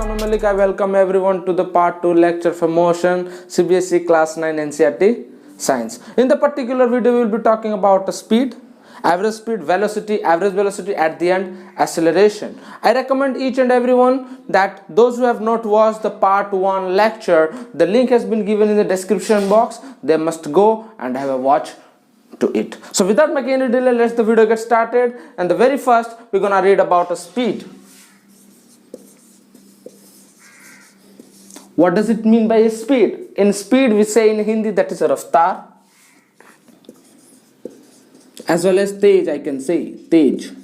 Banu Malik. I welcome everyone to the part 2 lecture for motion CBSE class 9 NCERT science. In the particular video we will be talking about the speed, average velocity at the end, acceleration. I recommend each and everyone that those who have not watched the part 1 lecture, the link has been given in the description box. They must go and have a watch to it. So without making any delay, let's the video get started. And the very first we're gonna read about a speed. What does it mean by speed? In speed we say in Hindi that is a raftar, as well as tej. I can say tej.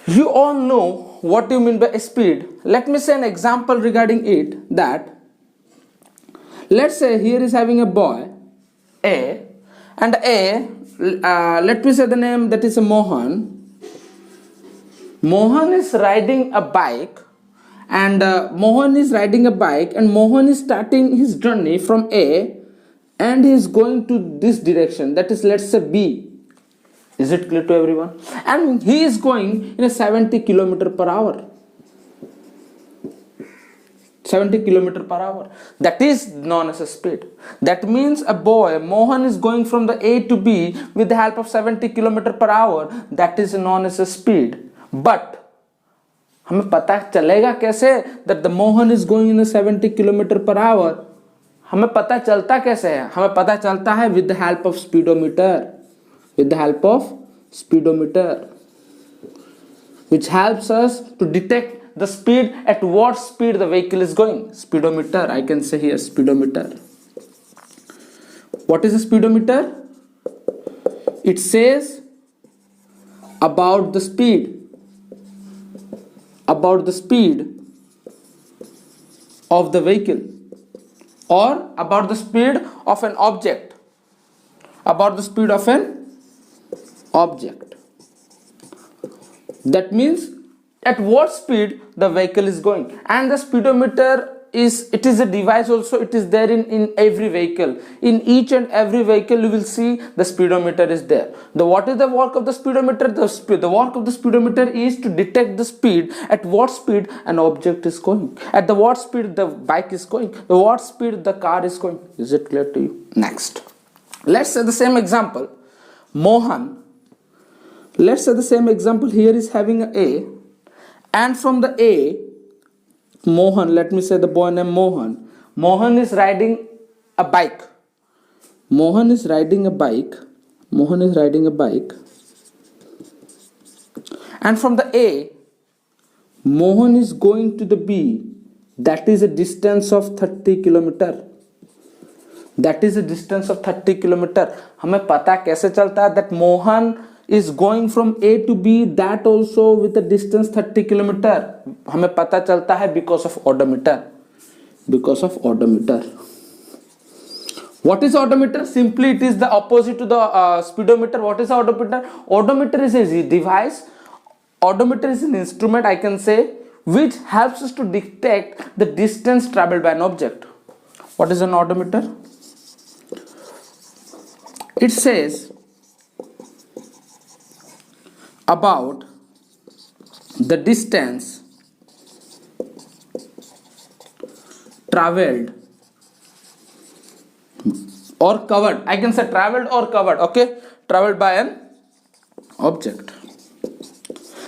You all know what you mean by speed. Let me say an example regarding it. That let's say here is having a boy A, and let me say the name, that is a Mohan. Mohan is riding a bike, and Mohan is starting his journey from A, and he is going to this direction, that is, let's say B. Is it clear to everyone? And he is going in a 70 km per hour. 70 km per hour. That is known as a speed. That means a boy, Mohan, is going from the A to B with the help of 70 km per hour. That is known as a speed. But हमें पता चलेगा कैसे that the Mohan is going in a 70 km per hour? हमें पता चलता कैसे है? हमें पता चलता है with the help of speedometer. With the help of speedometer, which helps us to detect the speed, at what speed the vehicle is going. Speedometer, I can say here speedometer. What is a speedometer? It says about the speed of the vehicle, or about the speed of an object. About the speed of an object. That means at what speed the vehicle is going. And the speedometer is a device also. It is there in every vehicle. In each and every vehicle you will see the speedometer is there. What is the work of the speedometer? The work of the speedometer is to detect the speed, at what speed an object is going, at the what speed the bike is going, the what speed the car is going. Is it clear to you? Next, let's say the same example. Mohan, let's say the same example, here is having A, and from the A, Mohan, let me say the boy named Mohan. Mohan is riding a bike. Mohan is riding a bike. And from the A, Mohan is going to the B. That is a distance of 30 km. That is a distance of 30 km. हमें पता कैसे चलता है that Mohan is going from A to B, that also with a distance 30 km. हमें पता चलता है because of odometer. What is odometer? Simply it is the opposite to the speedometer. What is odometer? Odometer is a device. Odometer is an instrument, I can say, which helps us to detect the distance traveled by an object. What is an odometer? It says about the distance traveled or covered. I can say traveled or covered. Okay, traveled by an object.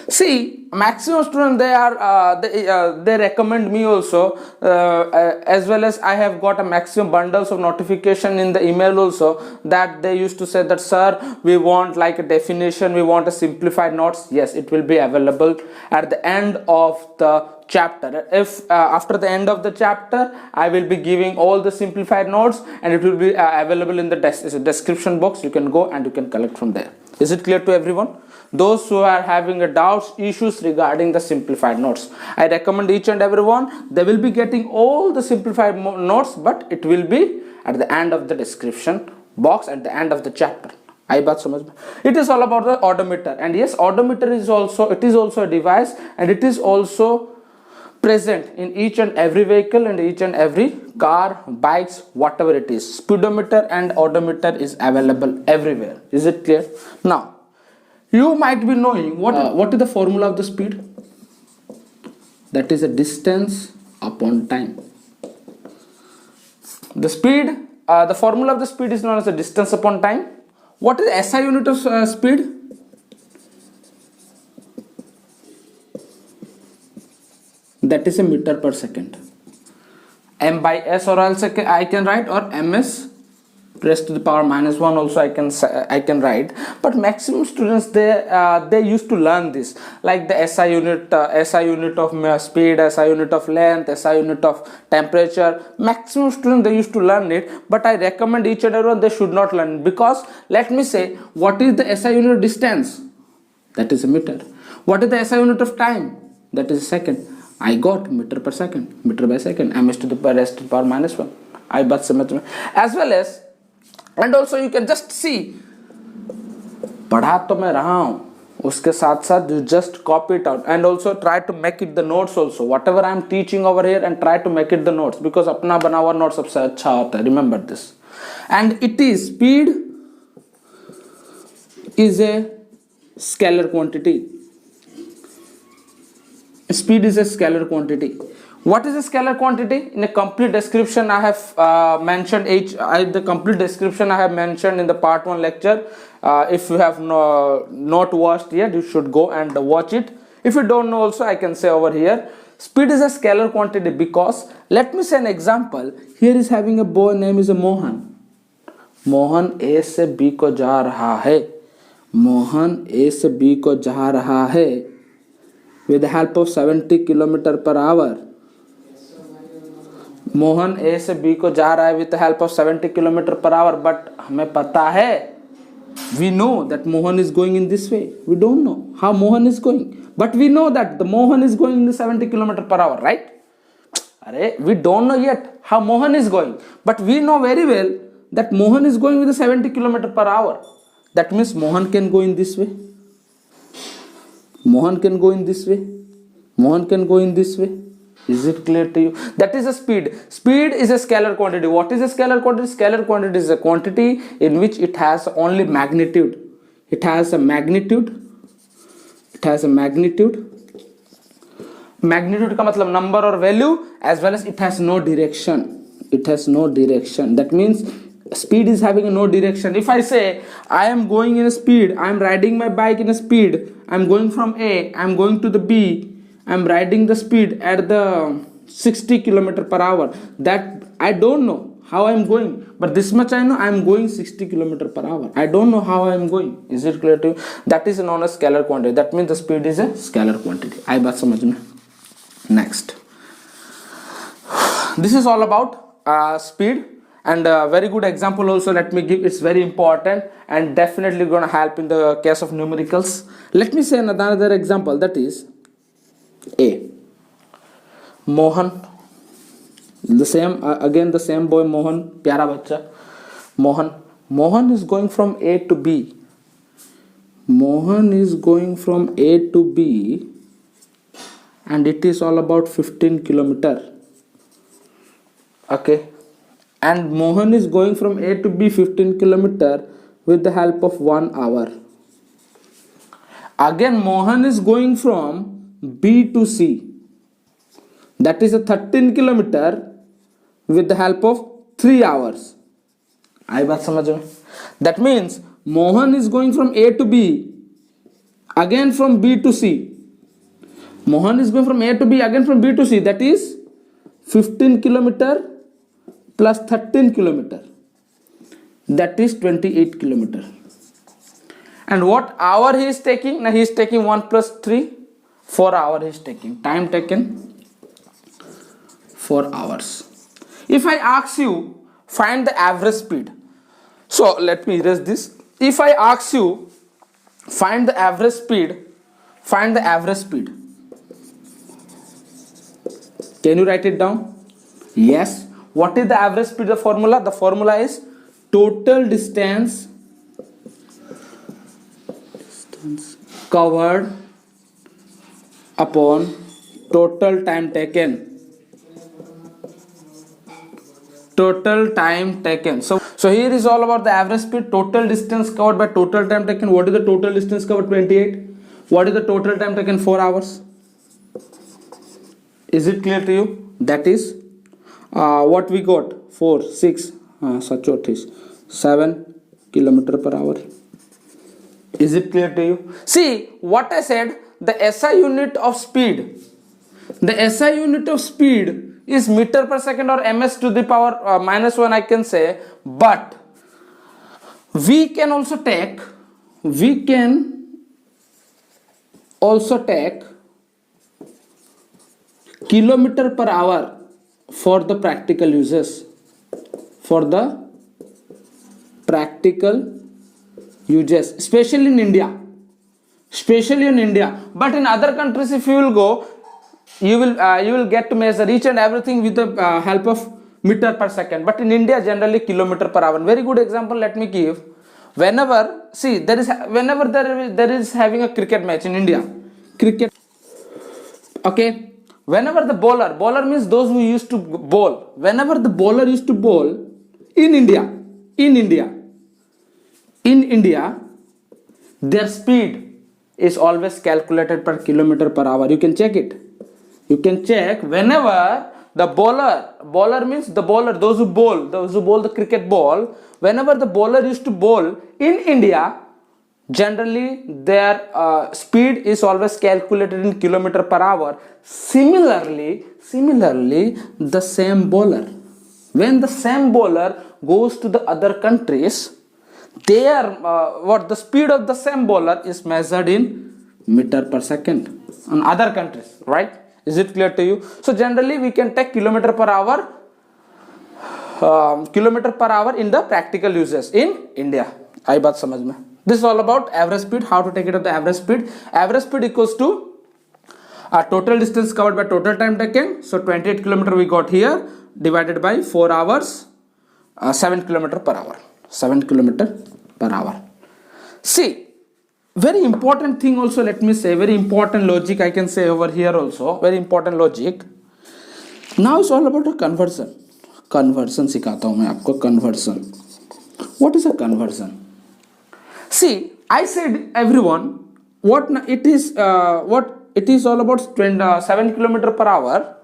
See, maximum students, they recommend me also, as well as I have got a maximum bundles of notification in the email also, that they used to say that, sir, we want like a definition, we want a simplified notes. Yes, it will be available at the end of the chapter. If after the end of the chapter I will be giving all the simplified notes, and it will be available in the description box. You can go and you can collect from there. Is it clear to everyone? Those who are having doubts, issues regarding the simplified notes, I recommend each and everyone, they will be getting all the simplified notes, but it will be at the end of the description box, at the end of the chapter. It is all about the odometer. And yes, odometer is also a device, and it is also present in each and every vehicle and each and every car, bikes, whatever it is. Speedometer and odometer is available everywhere. Is it clear? Now, you might be knowing what is the formula of the speed. that is a distance upon time. The speed, the formula of the speed is known as the distance upon time. What is the SI unit of speed? That is a meter per second. M by S, or else I can write, or ms raised to the power minus 1 also I can write. But maximum students, they used to learn this, like the SI unit of speed, SI unit of length, SI unit of temperature. Maximum students, they used to learn it, but I recommend each and everyone they should not learn it, because let me say, what is the SI unit of distance? That is a meter. What is the SI unit of time? That is a second. I got meter per second, meter by second, m raised to the power minus 1. I बात समझ में, as well as, and also you can just see, पढ़ा तो मैं रहा हूँ, उसके साथ साथ you just copy it out, and also try to make it the notes also, whatever I am teaching over here, and try to make it the notes, because अपना बना हुआ notes सबसे अच्छा होता है, remember this. And it is, speed is a scalar quantity. Speed is a scalar quantity. What is a scalar quantity? In a complete description I have mentioned the complete description I have mentioned in the part 1 lecture. If you have not watched yet, you should go and watch it. If you don't know also, I can say over here, speed is a scalar quantity, because let me say an example. Here is having a boy, name is a Mohan. Mohan A से B को जा रहा है. Mohan A से B को जा रहा है with the help of 70 km per hour. Mohan ए से बी को जा रहा है with the help of 70 km per hour, but हमें पता है, we know that Mohan is going in this way. We don't know how Mohan is going, but we know that the Mohan is going in the 70 km per hour, right? Arey, we don't know yet how Mohan is going, but we know very well that Mohan is going with the 70 km per hour. That means Mohan can go in this way. Mohan can go in this way. Mohan can go in this way. Is it clear to you? That is a speed. Speed is a scalar quantity. What is a scalar quantity? Scalar quantity is a quantity in which it has only magnitude. It has a magnitude. It has a magnitude. Magnitude का मतलब number or value, as well as it has no direction. It has no direction. That means speed is having no direction. If I say I am going in a speed, I am riding my bike in a speed, I am going from A, I am going to the B, I am riding the speed at the 60 km per hour, that I don't know how I am going, but this much I know, I am going 60 km per hour. I don't know how I am going. Is it clear to you? That is known as scalar quantity. That means the speed is a scalar quantity. I बात समझ में. Next, this is all about speed. And a very good example also let me give. It's very important and definitely going to help in the case of numericals. Let me say another example, that is A. Mohan, the same again the same boy Mohan, प्यारा बच्चा Mohan. Mohan is going from A to B. Mohan is going from A to B, and it is all about 15 km. Okay. And Mohan is going from A to B 15 km with the help of 1 hour. Again Mohan is going from B to C. That is a 13 km with the help of 3 hours. आई बात समझ में? That means Mohan is going from A to B, again from B to C. Mohan is going from A to B, again from B to C. That is 15 km plus 13 km, that is 28 km. And what hour he is taking? Now he is taking 1 plus 3, 4 hours he is taking. Time taken 4 hours. If I ask you find the average speed, so let me erase this. If I ask you find the average speed, find the average speed. Can you write it down? Yes. What is the average speed? The formula? The formula is total distance covered upon total time taken. Total time taken. So here is all about the average speed, total distance covered by total time taken. What is the total distance covered? 28. What is the total time taken? 4 hours. Is it clear to you? That is what we got, 4 6 7 kilometer per hour. Is it clear to you? See what I said, the SI unit of speed, the SI unit of speed is meter per second or ms to the power -1, I can say. But we can also take kilometer per hour for the practical uses, especially in India. But in other countries, if you will go, you will get to measure each and everything with the help of meter per second. But in India, generally kilometer per hour. Very good example let me give. Whenever there is having a cricket match in India, okay, whenever the bowler means those who used to bowl, whenever the bowler used to bowl in India, their speed is always calculated per kilometer per hour. You can check it. You can check whenever the bowler means the bowler, those who bowl the cricket ball, whenever the bowler used to bowl in India, generally their speed is always calculated in kilometer per hour. Similarly, the same bowler, when the same bowler goes to the other countries, their the speed of the same bowler is measured in meter per second on other countries, right? Is it clear to you? So generally we can take kilometer per hour in the practical uses in India. आई बात समझ में? This is all about average speed. How to take it at the average speed? Average speed equals to total distance covered by total time taken. So 28 kilometer we got here, divided by 4 hours, 7 kilometer per hour. 7 kilometer per hour. See, very important thing also, let me say, very important logic I can say over here also, very important logic. Now it's all about a conversion. Conversion सिखाता हूँ मैं आपको, conversion. What is a conversion? See, I said everyone, what it is all about 7 kilometer per hour.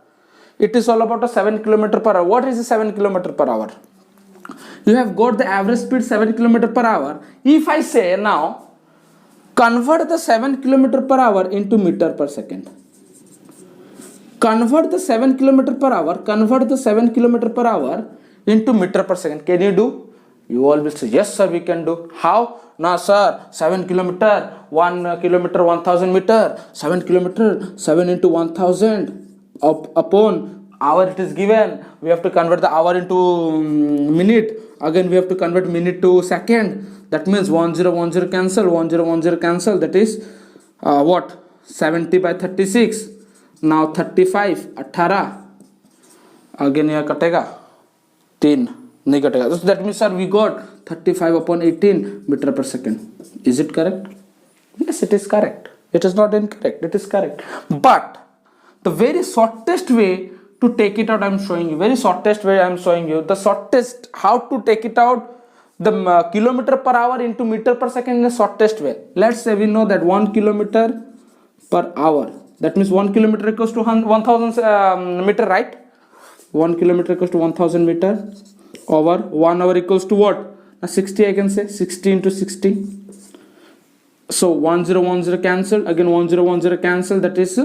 It is all about a 7 kilometer per hour. What is a 7 kilometer per hour? You have got the average speed 7 kilometer per hour. If I say now, convert the 7 kilometer per hour into meter per second. Convert the 7 kilometer per hour into meter per second. Can you do? You all will say, yes sir, we can do. How? Now sir, 7 kilometer, 1 kilometer, 1000 meter, 7 kilometer, 7 into 1000 upon hour it is given. We have to convert the hour into minute. Again we have to convert minute to second. That means 1010 cancel, 1010 cancel. That is what? 70 by 36. Now 35, 18. Again here कटेगा 3 नहीं कटेगा. So that means sir we got 35 upon 18 meter per second. Is it correct? Yes, it is correct. It is not incorrect. It is correct. But the very shortest way to take it out, I am showing you. Very shortest way I am showing you. The shortest how to take it out. The kilometer per hour into meter per second in the shortest way. Let's say we know that 1 kilometer per hour. That means 1 kilometer equals to 1000 meter, right? 1 kilometer equals to 1000 meter over 1 hour equals to what? 60 I can say. 60 into 60. So 1010 cancel. Again 1010 cancel. That is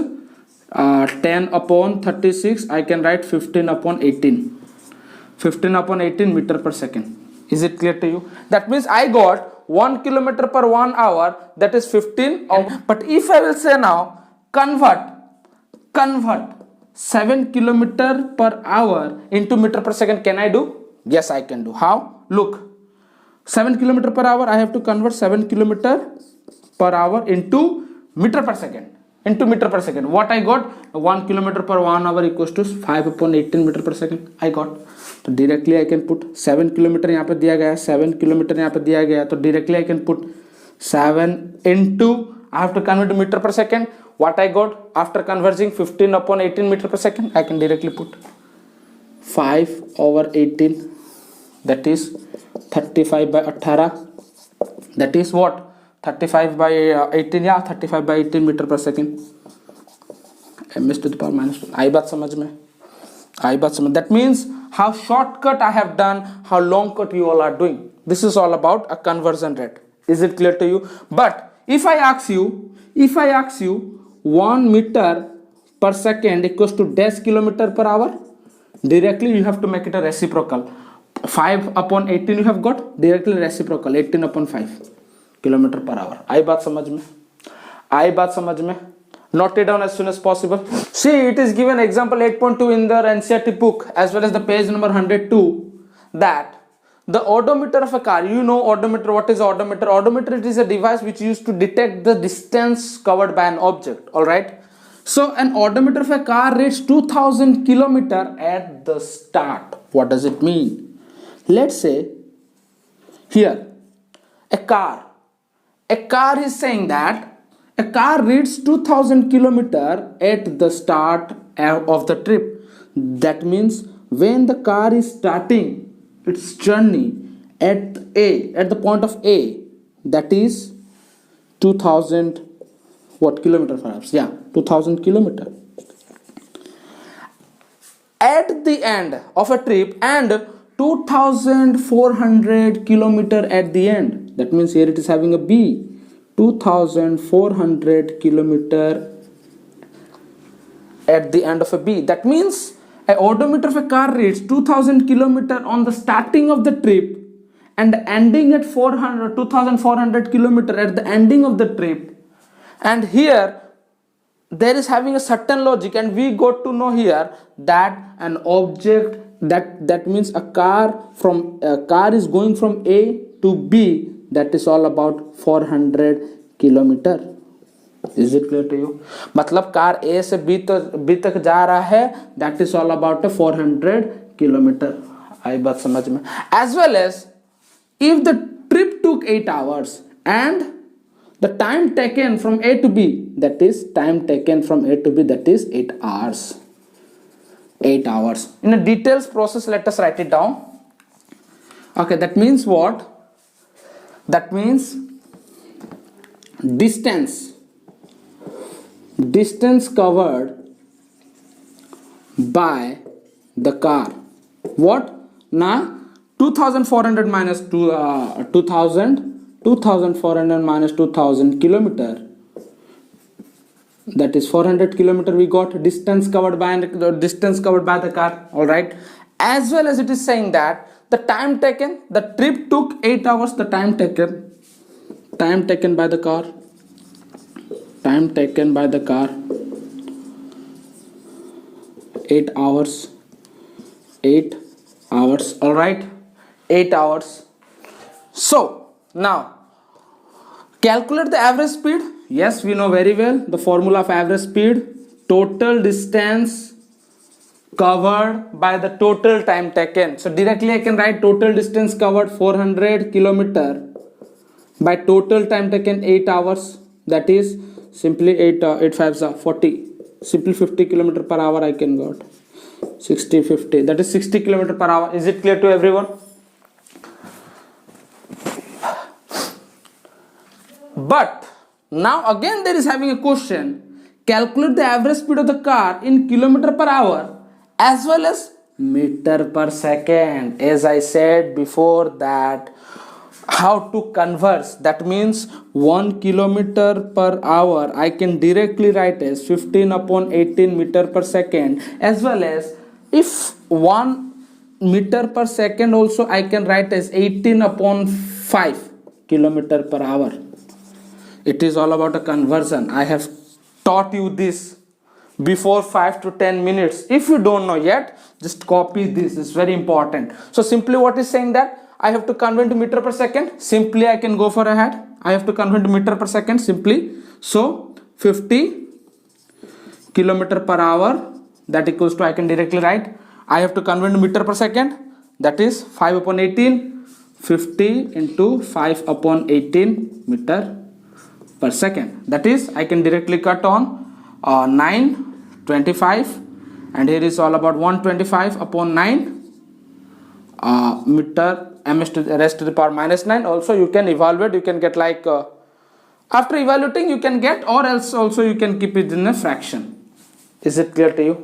10 upon 36. I can write 15 upon 18. 15 upon 18 meter per second. Is it clear to you? That means I got 1 kilometer per 1 hour, that is 15. But if I will say now, convert 7 kilometer per hour into meter per second, can I do? Yes, I can do. How? Look, 7 kilometer per hour, I have to convert 7 kilometer per hour into meter per second. What I got? 1 kilometer per 1 hour equals to 5 upon 18 meter per second. I got. तो directly I can put 7 kilometer यहाँ पे दिया गया, 7 kilometer यहाँ पे दिया गया, तो directly I can put 7 into, I have to convert to meter per second. What I got after converting 15 upon 18 meter per second, I can directly put 5 over 18, that is 35 by 18. That is what? 35 by 18, yeah, 35 by 18 meter per second. ms to the power minus 1. आई बात समझ में? आई बात समझ? That means how shortcut I have done, how long cut you all are doing. This is all about a conversion rate. Is it clear to you? But if I ask you 1 meter per second equals to dash kilometer per hour, directly you have to make it a reciprocal. 5 upon 18 you have got, directly reciprocal 18 upon 5 kilometer per hour. आई बात समझ में? आई बात समझ में? Note it down as soon as possible. See, it is given example 8.2 in the NCERT book as well as the page number 102 that the odometer of a car, you know odometer, what is odometer? Odometer, it is a device which is used to detect the distance covered by an object, alright? So an odometer of a car reads 2000 kilometer at the start. What does it mean? Let's say here a car is saying that a car reads 2000 kilometer at the start of the trip. That means when the car is starting its journey at the point of A, that is 2000 what kilometer perhaps? Yeah, 2000 kilometer. At the end of a trip and 2400 kilometer at the end. That means here it is having a B. 2400 kilometer at the end of a B. That means a odometer of a car reads 2000 kilometer on the starting of the trip and ending at 2400 kilometer at the ending of the trip. And here there is having a certain logic, and we got to know here that an object that means a car is going from A to B, that is all about 400 kilometer. Is it clear to you? मतलब car A से B तक जा रहा है, that is all about 400 kilometer. आई बात समझ में? As well as if the trip took 8 hours and the time taken from A to B, that is time taken from A to B, that is 8 hours. 8 hours. In a details process, let us write it down. Okay, that means what? That means distance covered by the car. What? Now 2400 minus 2400 minus 2000 kilometer, that is 400 kilometer. We got distance covered by the car, all right. As well as it is saying that the time taken, the trip took 8 hours. The time taken by the car, 8 hours, all right, 8 hours. So now calculate the average speed. Yes, we know very well the formula of average speed: total distance covered by the total time taken. So directly I can write total distance covered 400 kilometer by total time taken 8 hours. That is simply 8 5s are 40. Simply 50 kilometer per hour I can got. 50. That is 60 kilometer per hour. Is it clear to everyone? But now again there is having a question. Calculate the average speed of the car in kilometer per hour as well as meter per second. As I said before that how to converse, that means 1 kilometer per hour I can directly write as 15 upon 18 meter per second, as well as if 1 meter per second also I can write as 18 upon 5 kilometer per hour. It is all about a conversion. I have taught you this before 5 to 10 minutes. If you don't know yet, just copy this. It's very important. So simply what is saying that I have to convert to meter per second. Simply I can go for ahead. I have to convert to meter per second simply. So 50 kilometer per hour, that equals to, I can directly write, I have to convert to meter per second, that is 5 upon 18, 50 into 5 upon 18 meter per second. That is, I can directly cut on 925, and here is all about 125 upon 9 meter ms to the raised to the power minus 9. Also you can evaluate, you can get like after evaluating you can get, or else also you can keep it in a fraction. Is it clear to you?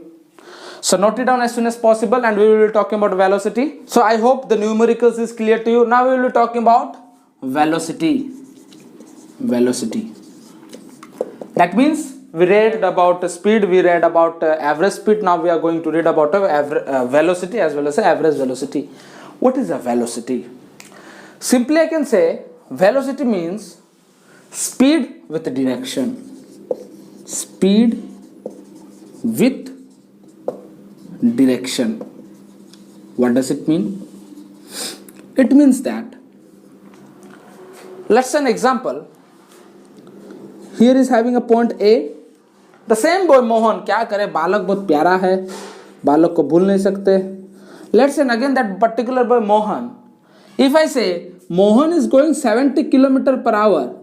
So note it down as soon as possible, and we will be talking about velocity. So I hope the numericals is clear to you. Now we will be talking about velocity. Velocity. That means we read about speed, we read about average speed. Now we are going to read about velocity as well as average velocity. What is a velocity? Simply I can say velocity means speed with direction. Speed with direction. What does it mean? It means that, let's say an example. Here is having a point A. The same boy Mohan, क्या करे, बालक बहुत प्यारा है, बालक को भूल नहीं सकते. Let's say again that particular boy Mohan. If I say Mohan is going 70 km per hour,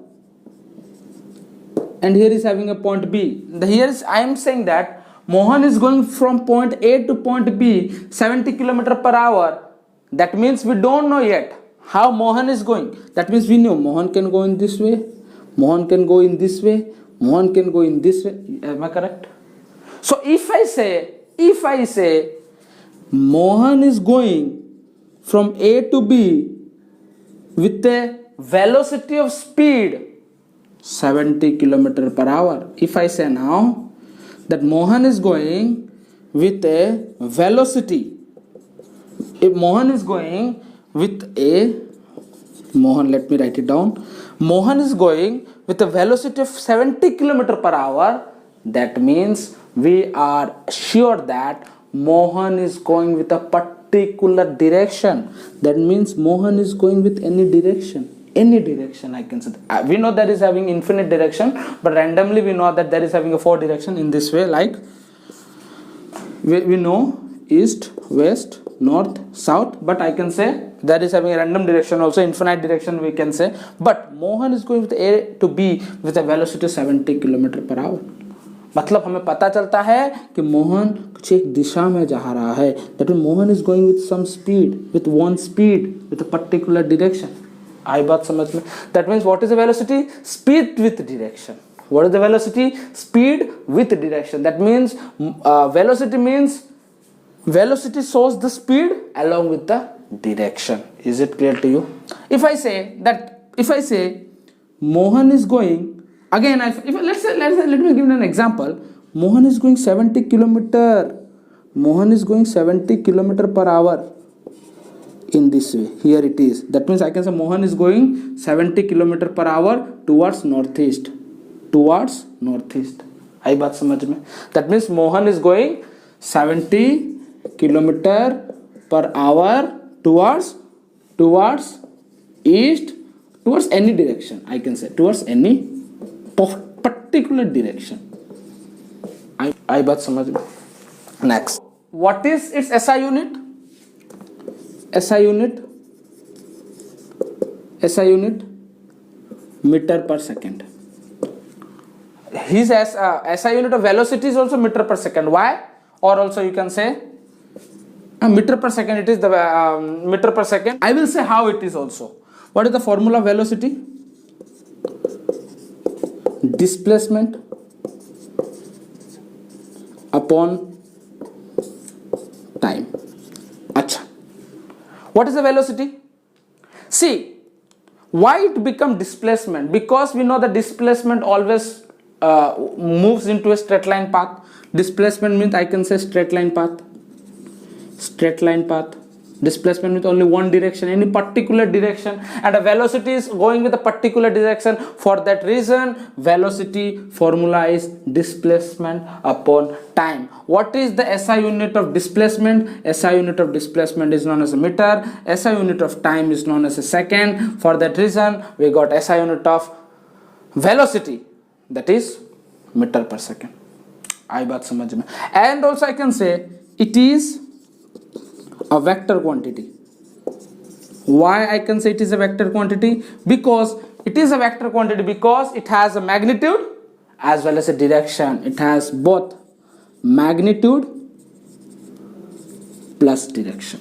and here is having a point B. Here is I am saying that Mohan is going from point A to point B 70 km per hour. That means we don't know yet how Mohan is going. That means we know Mohan can go in this way, Mohan can go in this way, Mohan can go in this way. Am I correct? So if I say Mohan is going from A to B with a velocity of speed 70 km per hour. If I say now that Mohan is going with a velocity, if Mohan is going with a, Mohan, let me write it down. Mohan is going with a velocity of 70 km per hour. That means we are sure that Mohan is going with a particular direction. That means Mohan is going with any direction. Any direction I can say. We know that is having infinite direction, but randomly we know that there is having a 4 direction in this way, like we know east, west, north, south, but I can say that is having a random direction also, infinite direction we can say, but Mohan is going with A to B with a velocity of 70 km per hour. मतलब हमें पता चलता है कि मोहन कुछ एक दिशा में जा रहा है. That means Mohan is going with some speed, with one speed, with a particular direction. आई बात समझ में? That means what is the velocity? Speed with direction. What is the velocity? Speed with direction. That means velocity means velocity shows the speed along with the direction. Is it clear to you? If I say Mohan is going, again let me give you an example. Mohan is going 70 km. Mohan is going 70 km per hour. In this way, here it is. That means I can say Mohan is going 70 km per hour towards northeast. Towards northeast. आई बात समझ में? That means Mohan is going 70 km per hour towards east, towards any direction. I can say towards any particular direction. आई बात समझ में? Next, what is its SI unit? SI unit meter per second. His SI unit of velocity is also meter per second. Why? Or also you can say meter per second. It is the meter per second. I will say how it is also. What is the formula of velocity? Displacement upon time. Acha. What is the velocity? See, why it become displacement? Because we know that displacement always moves into a straight line path. Displacement means I can say straight line path. Straight line path. Displacement with only one direction, any particular direction, and a velocity is going with a particular direction. For that reason, velocity formula is displacement upon time. What is the SI unit of displacement? SI unit of displacement is known as a meter. SI unit of time is known as a second. For that reason, we got SI unit of velocity, that is meter per second. आई बात समझ में? And also I can say it is a vector quantity. Why I can say it is a vector quantity? Because it is a vector quantity because it has a magnitude as well as a direction. It has both magnitude plus direction.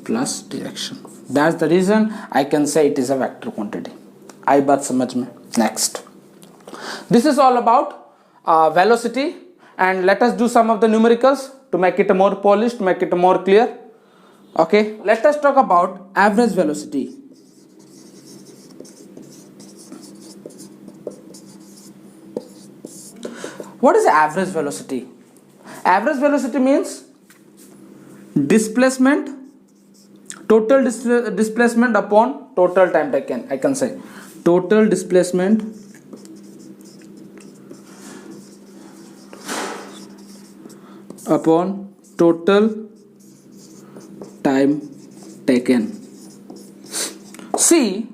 Plus direction. That's the reason I can say it is a vector quantity. आई बात समझ में? Next, this is all about velocity, and let us do some of the numericals to make it more polished, make it more clear. Okay, let us talk about average velocity. What is average velocity? Average velocity means displacement, total displacement upon total time taken. I can say total displacement upon total time taken. See,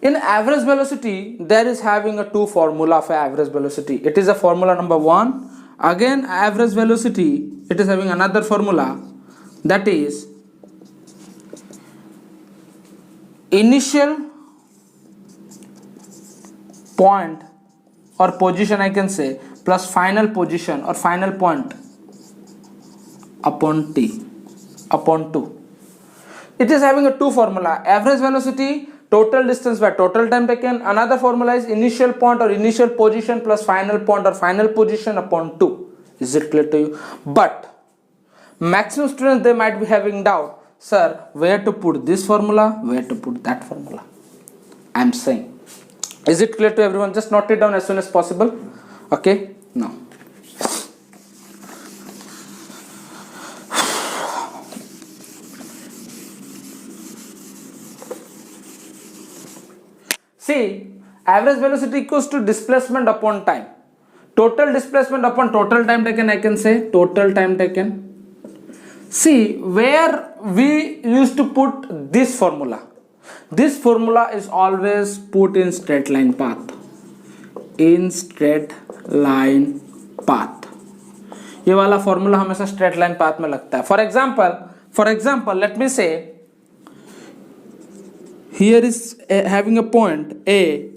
in average velocity there is having a two formula for average velocity. It is a formula number 1. Again, average velocity, it is having another formula, that is initial point or position, I can say, plus final position or final point upon t upon 2. It is having a two formula: average velocity, total distance by total time taken. Another formula is initial point or initial position plus final point or final position upon 2. Is it clear to you? But maximum students, they might be having doubt, sir, where to put this formula, where to put that formula. I am saying, is it clear to everyone? Just note it down as soon as possible. Okay, now see, average velocity equals to displacement upon time. Total displacement upon total time taken, I can say total time taken. See, where we used to put this formula. This formula is always put in straight line path. In straight line path. ये वाला formula हमेशा straight line path में लगता है. For example, let me say, here is having a point A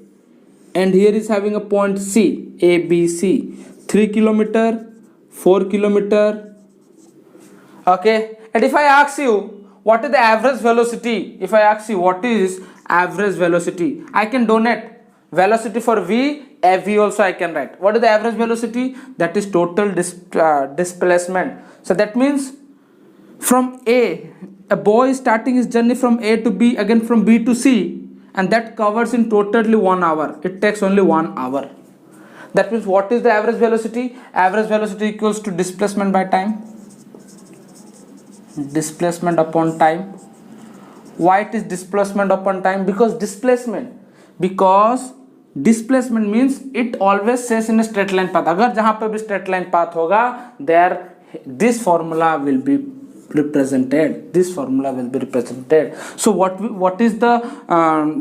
and here is having a point C, A, B, C, 3 kilometer, 4 kilometer. Okay, and if I ask you what is the average velocity, if I ask you what is average velocity, I can donate velocity for V, V also I can write. What is the average velocity? That is total displacement. So that means from A boy is starting his journey from A to B, again from B to C, and that covers in totally 1 hour. It takes only 1 hour. That means what is the average velocity? Average velocity equals to displacement by time. Displacement upon time. Why it is displacement upon time? Because displacement means it always says in a straight line path. अगर जहाँ पे भी straight line path होगा, there this formula will be represented. This formula will be represented. So what is the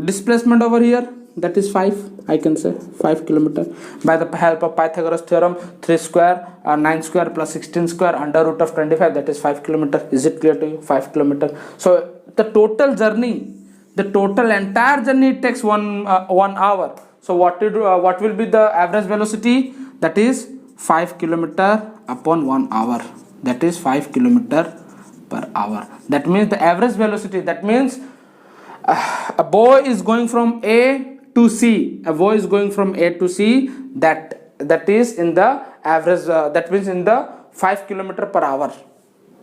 displacement over here? That is 5. I can say 5 kilometer. By the help of Pythagoras theorem, 3 square 9 square plus 16 square under root of 25, that is 5 kilometer. Is it clear to you? 5 kilometer. So the total journey, the total entire journey takes 1 hour. So what will be the average velocity? That is 5 kilometer upon 1 hour. That is 5 kilometer per hour. That means the average velocity, that means a boy is going from A to C. A boy is going from A to C. That is in the average. That means in the 5 kilometer per hour.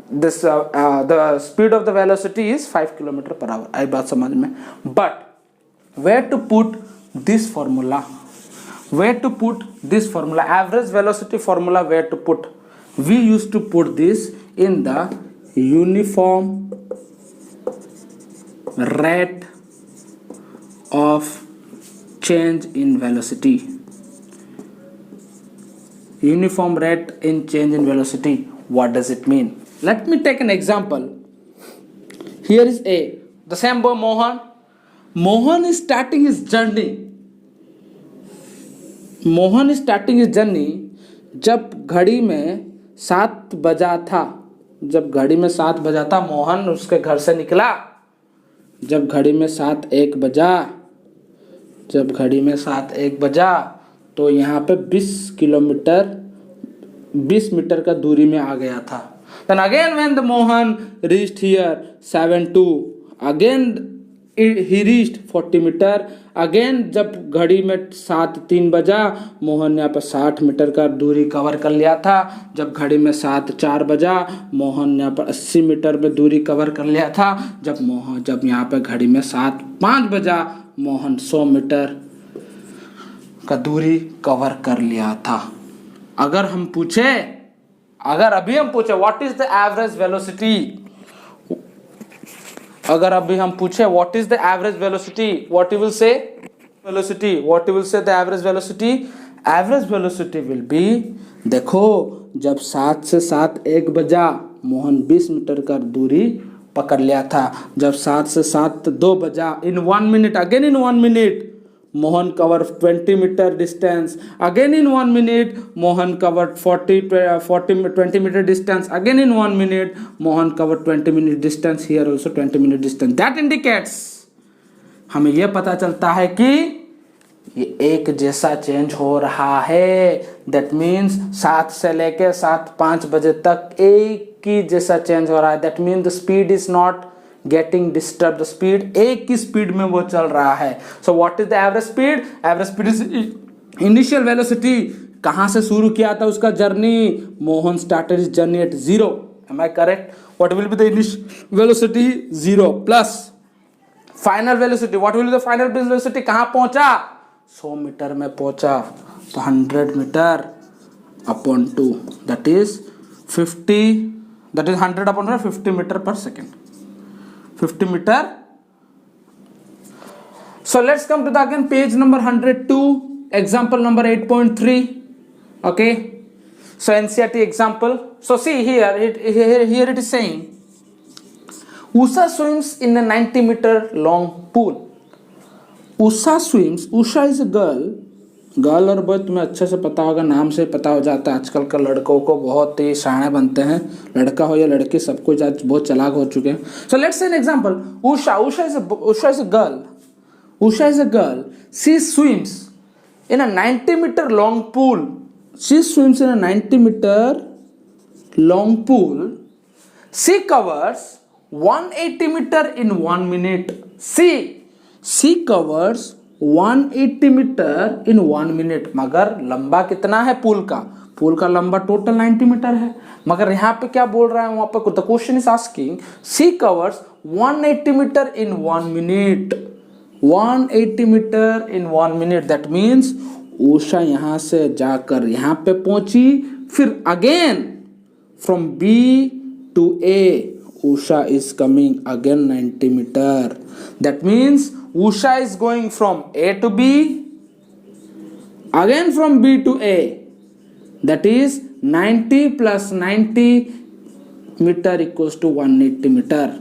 This the speed of the velocity is 5 kilometer per hour. आई बात समझ में. But where to put this formula? Where to put this formula? Average velocity formula. Where to put? We used to put this in the uniform rate of change in velocity. Uniform rate in change in velocity. What does it mean? Let me take an example. Here is A. The same boy Mohan. Mohan is starting his journey. Mohan is starting his journey जब घड़ी में 7 बजा था. जब घड़ी में 7 बजा था, मोहन उसके घर से निकला. जब घड़ी में 7:01 बजा, जब घड़ी में 7:01 बजा, तो यहाँ पे 20 मीटर का दूरी में आ गया था. Then again when the Mohan reached here 7:02, again he reached 40 metre. Again जब घड़ी में 7:03 बजा, मोहन ने यहाँ पर 60 मीटर का दूरी कवर कर लिया था। जब घड़ी में 7:04 बजा, मोहन ने यहाँ पर 80 मीटर में दूरी कवर कर लिया था। जब यहाँ पर घड़ी में 7:05 बजा, मोहन 100 मीटर का दूरी कवर कर लिया था। अगर अभी हम पूछे what is the average velocity, अगर अभी हम पूछे what is the average velocity, what you will say the average velocity? Average velocity will be, देखो जब 7 से 7:01 बजा, मोहन 20 मीटर का दूरी पकड़ लिया था। जब 7 से 7:02 बजा, in 1 minute, again in 1 minute Mohan cover 20 metre distance. Again in 1 minute Mohan covered 20 metre distance. Again in 1 minute Mohan covered 20 minute distance. Here also 20 minute distance. That indicates, हमें यह पता चलता है कि ये एक जैसा चेंज हो रहा है। दैट मीन्स 7 से लेके 7:05 बजे तक एक ही जैसा चेंज हो रहा है। That means the speed is not getting disturb, the speed एक ही स्पीड में वो चल रहा है। So what is the average speed? Average speed is initial velocity. कहां से शुरू किया था उसका journey? Mohan started his journey at 0। Am I correct? What will be the initial velocity? 0 plus final velocity. What will be the final velocity? कहां पहुंचा? 100 metre में पहुंचा। तो 100 metre upon 2 that is 50, that is 100 upon 50 metre पर second, 50 meter. So let's come to the again page number 102, example number 8.3. Okay, so NCERT example. So see here it is saying Usha swims in a 90-meter long pool. Usha swims, Usha is a girl और boy तुम्हें अच्छे से पता होगा, नाम से पता हो जाता है। आजकल का लड़कों को बहुत ही शाणे बनते हैं, लड़का हो या लड़की, सबको आज बहुत चालाक हो चुके हैं। So let's say an example, Usha is a girl, she swims in a 90 metre long pool. She swims in a 90 metre long pool. She covers 180 metre in 1 minute. She covers 180 metre in 1 minute. मगर लंबा कितना है पुल का लंबा total 90 metre है। मगर यहाँ पे क्या बोल रहा है, वहां पर the question is asking she covers 180 metre in 1 मिनट। 180 मीटर इन 1 मिनट। दैट मीन्स उषा यहां से जाकर यहां पे पहुंची, फिर again from B to A Usha is coming again 90 meter. That means Usha is going from A to B, again from B to A. That is 90 plus 90 meter equals to 180 meter.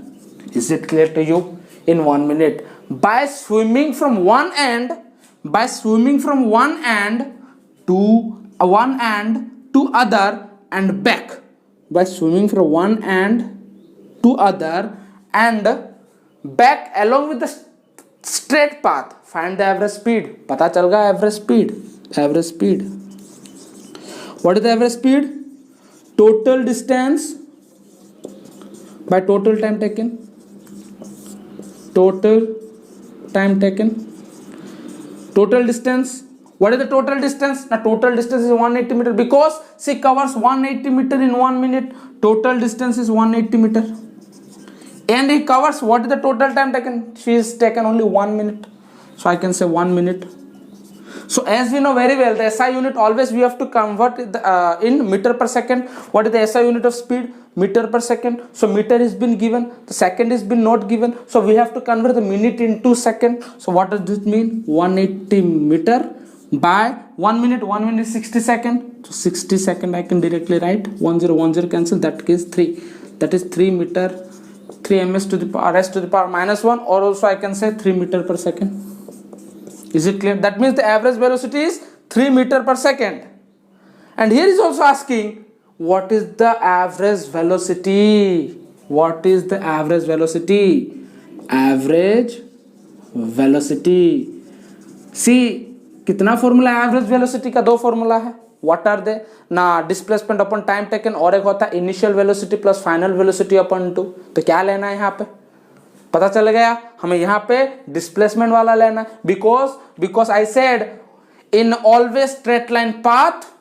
Is it clear to you? In 1 minute. By swimming from one end to other and back. By swimming from one end to other and back along with the straight path, find the average speed. पता चल गया average speed. What is the average speed? Total distance by total time taken. Total distance. What is the total distance? The total distance is 180 meter because she covers 180 meter in 1 minute. Total distance is 180 meter. And he covers, what is the total time taken? She is taken only 1 minute. So I can say 1 minute. So as we know very well, the SI unit always we have to convert in meter per second. What is the SI unit of speed? Meter per second. So meter has been given, the second has been not given. So we have to convert the minute into second. So what does this mean? 180 meter by 1 minute. 1 minute 60 seconds. So 60 seconds I can directly write. 1010 cancel. That is 3. That is 3 meter. 3 ms to the power s to the power minus 1, or also I can say 3 meter per second. Is it clear? That means the average velocity is 3 meter per second. And here is also asking what is the average velocity? What is the average velocity? Average velocity. See, कितना formula है average velocity का? 2 formula है। What are they? ना displacement upon time taken, और एक होता है initial velocity plus final velocity upon 2। तो क्या लेना है यहाँ पे? पता चल गया, हमें यहाँ पे डिस्प्लेसमेंट वाला लेना, because I said in always straight line path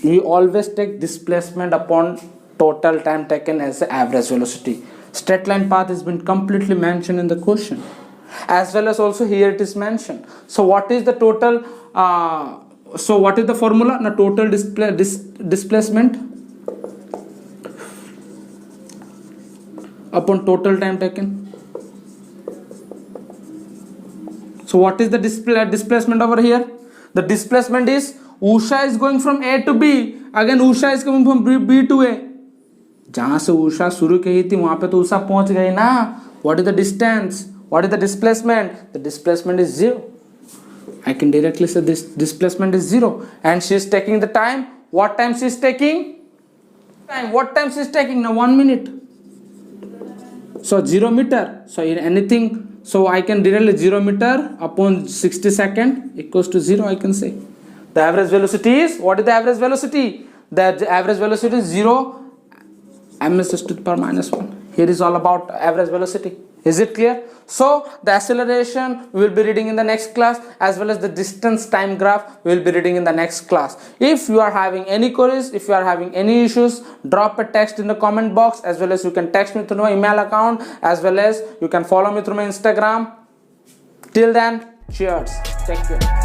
we always take displacement upon total time taken as the average velocity. Straight line path has been completely mentioned in the question, as well as also here it is mentioned. So what is the total so what is the formula? Now total displacement upon total time taken. So what is the displacement over here? The displacement is Usha is going from A to B. Again Usha is coming from B to A. जहाँ से उषा शुरू की थी वहाँ पे तो उषा पहुँच गई ना. What is the distance? What is the displacement? The displacement is 0. I can directly say this displacement is 0. And she is taking the time. What time she is taking? What time she is taking? Now 1 minute. So 0 meter. So in anything, so I can directly 0 meter upon 60 second equals to 0, I can say. The average velocity is, what is the average velocity? The average velocity is 0 ms to the power minus 1. Here is all about average velocity. Is it clear? So the acceleration we will be reading in the next class, as well as the distance time graph we will be reading in the next class. If you are having any queries, if you are having any issues, drop a text in the comment box, as well as you can text me through my email account, as well as you can follow me through my Instagram. Till then, cheers. Take care.